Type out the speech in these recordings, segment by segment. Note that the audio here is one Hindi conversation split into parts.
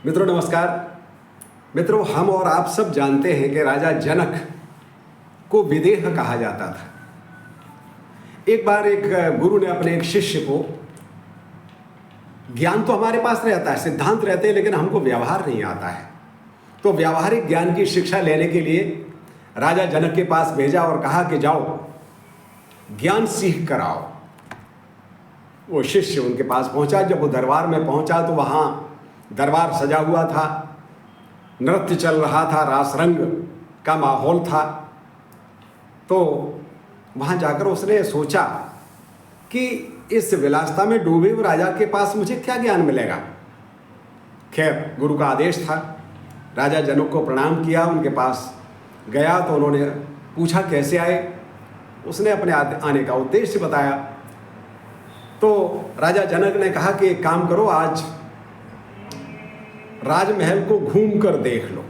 मित्रों नमस्कार। मित्रों, हम और आप सब जानते हैं कि राजा जनक को विदेह कहा जाता था। एक बार एक गुरु ने अपने एक शिष्य को, ज्ञान तो हमारे पास रहता है, सिद्धांत रहते हैं, लेकिन हमको व्यवहार नहीं आता है, तो व्यावहारिक ज्ञान की शिक्षा लेने के लिए राजा जनक के पास भेजा और कहा कि जाओ ज्ञान सीख कर आओ। वो शिष्य उनके पास पहुंचा। जब वो दरबार में पहुंचा तो वहां दरबार सजा हुआ था, नृत्य चल रहा था, रास रंग का माहौल था। तो वहां जाकर उसने सोचा कि इस विलासता में डूबे हुए राजा के पास मुझे क्या ज्ञान मिलेगा। खैर, गुरु का आदेश था। राजा जनक को प्रणाम किया, उनके पास गया तो उन्होंने पूछा कैसे आए। उसने अपने आने का उद्देश्य बताया। तो राजा जनक ने कहा कि एक काम करो, आज राजमहल को घूम कर देख लो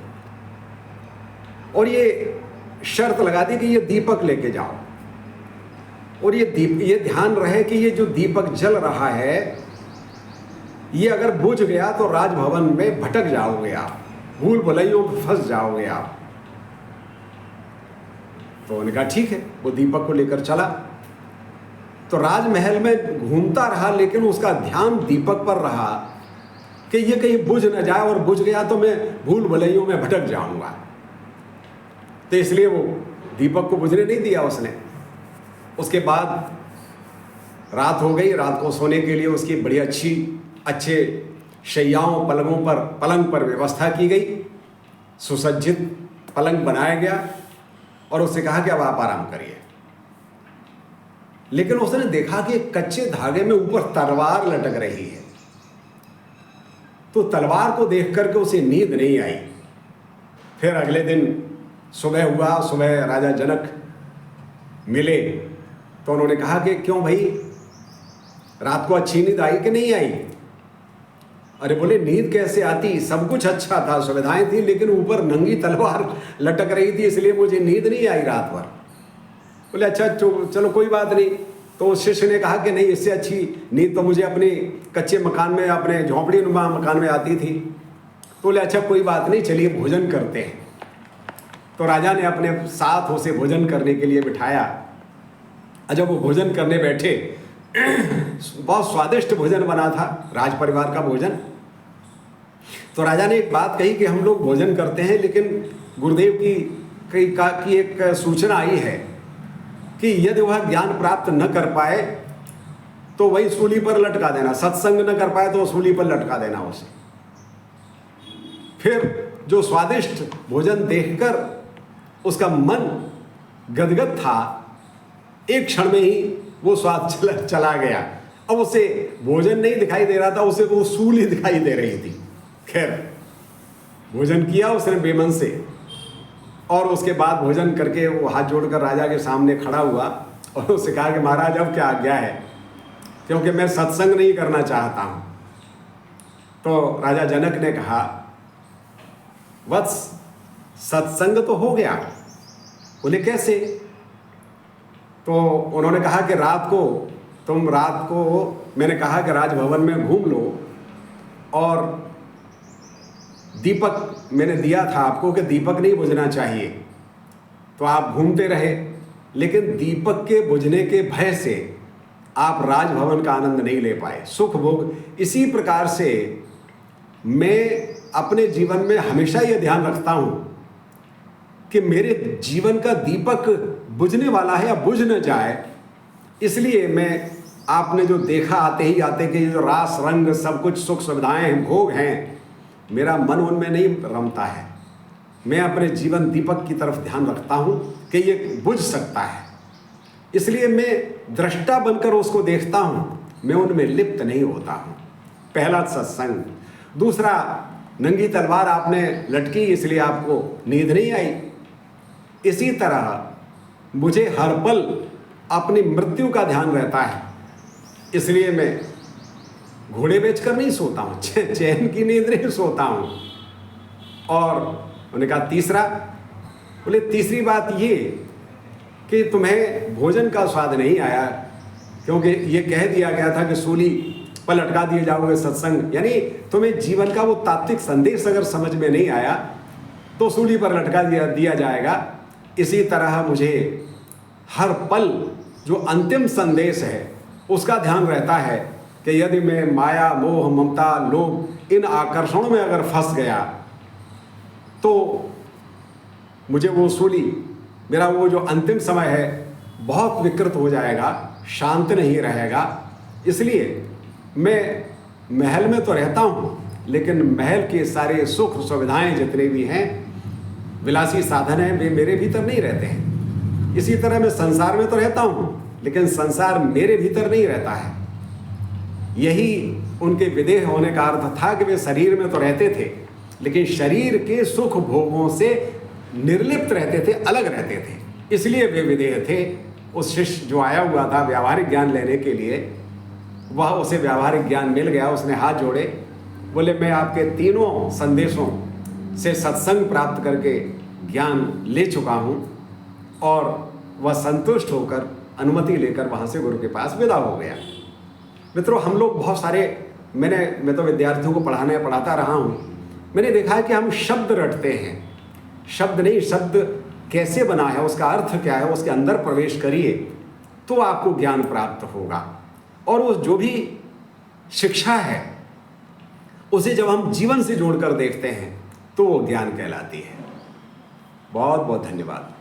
और ये शर्त लगा दी कि ये दीपक लेके जाओ, और ये ध्यान रहे कि ये जो दीपक जल रहा है ये अगर बुझ गया तो राजभवन में भटक जाओगे आप, भूल भुलैयों में फंस जाओगे आप। तो उन्होंने कहा ठीक है। वो दीपक को लेकर चला तो राजमहल में घूमता रहा, लेकिन उसका ध्यान दीपक पर रहा कि ये कहीं बुझ न जाए, और बुझ गया तो मैं भूल भुलैयों में भटक जाऊंगा। तो इसलिए वो दीपक को बुझने नहीं दिया उसने। उसके बाद रात हो गई। रात को सोने के लिए उसकी बड़ी अच्छे शैयाओं पलंग पर व्यवस्था की गई। सुसज्जित पलंग बनाया गया और उससे कहा कि अब आप आराम करिए। लेकिन उसने देखा कि कच्चे धागे में ऊपर तलवार लटक रही है। तो तलवार को देख करके उसे नींद नहीं आई। फिर अगले दिन सुबह हुआ। सुबह राजा जनक मिले तो उन्होंने कहा कि क्यों भाई, रात को अच्छी नींद आई कि नहीं आई। अरे बोले, नींद कैसे आती, सब कुछ अच्छा था, सुविधाएं थी, लेकिन ऊपर नंगी तलवार लटक रही थी, इसलिए मुझे नींद नहीं आई रात भर। बोले अच्छा चलो कोई बात नहीं। तो उस शिष्य ने कहा कि नहीं, इससे अच्छी नींद तो मुझे अपने कच्चे मकान में, अपने झोंपड़ी नुमा मकान में आती थी। तो बोले अच्छा कोई बात नहीं, चलिए भोजन करते हैं। तो राजा ने अपने साथ उसे भोजन करने के लिए बिठाया। जब वो भोजन करने बैठे, बहुत स्वादिष्ट भोजन बना था, राज परिवार का भोजन। तो राजा ने एक बात कही कि हम लोग भोजन करते हैं, लेकिन गुरुदेव की एक सूचना आई है कि यदि वह ज्ञान प्राप्त न कर पाए तो वही सूली पर लटका देना, सत्संग न कर पाए तो सूली पर लटका देना उसे। फिर जो स्वादिष्ट भोजन देखकर उसका मन गदगद था, एक क्षण में ही वो स्वाद चला गया। अब उसे भोजन नहीं दिखाई दे रहा था, उसे वो सूली दिखाई दे रही थी। खैर, भोजन किया उसने बेमन से, और उसके बाद भोजन करके वो हाथ जोड़कर राजा के सामने खड़ा हुआ और उससे कहा कि महाराज अब क्या आज्ञा है, क्योंकि मैं सत्संग नहीं करना चाहता हूँ। तो राजा जनक ने कहा, वत्स सत्संग तो हो गया। बोले कैसे। तो उन्होंने कहा कि रात को मैंने कहा कि राजभवन में घूम लो, और दीपक मैंने दिया था आपको कि दीपक नहीं बुझना चाहिए, तो आप घूमते रहे, लेकिन दीपक के बुझने के भय से आप राजभवन का आनंद नहीं ले पाए, सुख भोग। इसी प्रकार से मैं अपने जीवन में हमेशा ये ध्यान रखता हूँ कि मेरे जीवन का दीपक बुझने वाला है या बुझ न जाए। इसलिए मैं, आपने जो देखा आते कि जो रास रंग सब कुछ सुख सुविधाएं हैं, भोग हैं, मेरा मन उनमें नहीं रमता है। मैं अपने जीवन दीपक की तरफ ध्यान रखता हूँ कि ये बुझ सकता है, इसलिए मैं दृष्टा बनकर उसको देखता हूँ, मैं उनमें लिप्त नहीं होता हूँ। पहला सत्संग। दूसरा, नंगी तलवार आपने लटकी इसलिए आपको नींद नहीं आई। इसी तरह मुझे हर पल अपनी मृत्यु का ध्यान रहता है, इसलिए मैं घोड़े बेचकर नहीं सोता हूँ, चैन की नींद नहीं सोता हूँ। और उन्होंने कहा तीसरा। बोले तीसरी बात ये कि तुम्हें भोजन का स्वाद नहीं आया, क्योंकि ये कह दिया गया था कि सूली पर लटका दिए जाओगे सत्संग, यानी तुम्हें जीवन का वो तात्विक संदेश अगर समझ में नहीं आया तो सूली पर लटका दिया जाएगा। इसी तरह मुझे हर पल जो अंतिम संदेश है उसका ध्यान रहता है कि यदि मैं माया, मोह, ममता, लोभ इन आकर्षणों में अगर फंस गया तो मुझे वो सूली, मेरा वो जो अंतिम समय है बहुत विकृत हो जाएगा, शांत नहीं रहेगा। इसलिए मैं महल में तो रहता हूँ, लेकिन महल के सारे सुख सुविधाएं जितने भी हैं, विलासी साधन हैं, वे मेरे भीतर नहीं रहते हैं। इसी तरह मैं संसार में तो रहता हूँ, लेकिन संसार मेरे भीतर नहीं रहता है। यही उनके विदेह होने का अर्थ था कि वे शरीर में तो रहते थे, लेकिन शरीर के सुख भोगों से निर्लिप्त रहते थे, अलग रहते थे, इसलिए वे विदेह थे। उस शिष्य जो आया हुआ था व्यावहारिक ज्ञान लेने के लिए, वह उसे व्यावहारिक ज्ञान मिल गया। उसने हाथ जोड़े, बोले मैं आपके तीनों संदेशों से सत्संग प्राप्त करके ज्ञान ले चुका हूँ। और वह संतुष्ट होकर अनुमति लेकर वहाँ से गुरु के पास विदा हो गया। मित्रों, हम लोग बहुत सारे, मैं तो विद्यार्थियों को पढ़ाता रहा हूँ, मैंने देखा है कि हम शब्द रटते हैं। शब्द नहीं, शब्द कैसे बना है, उसका अर्थ क्या है, उसके अंदर प्रवेश करिए तो आपको ज्ञान प्राप्त होगा। और वो जो भी शिक्षा है उसे जब हम जीवन से जोड़कर देखते हैं तो वो ज्ञान कहलाती है। बहुत बहुत धन्यवाद।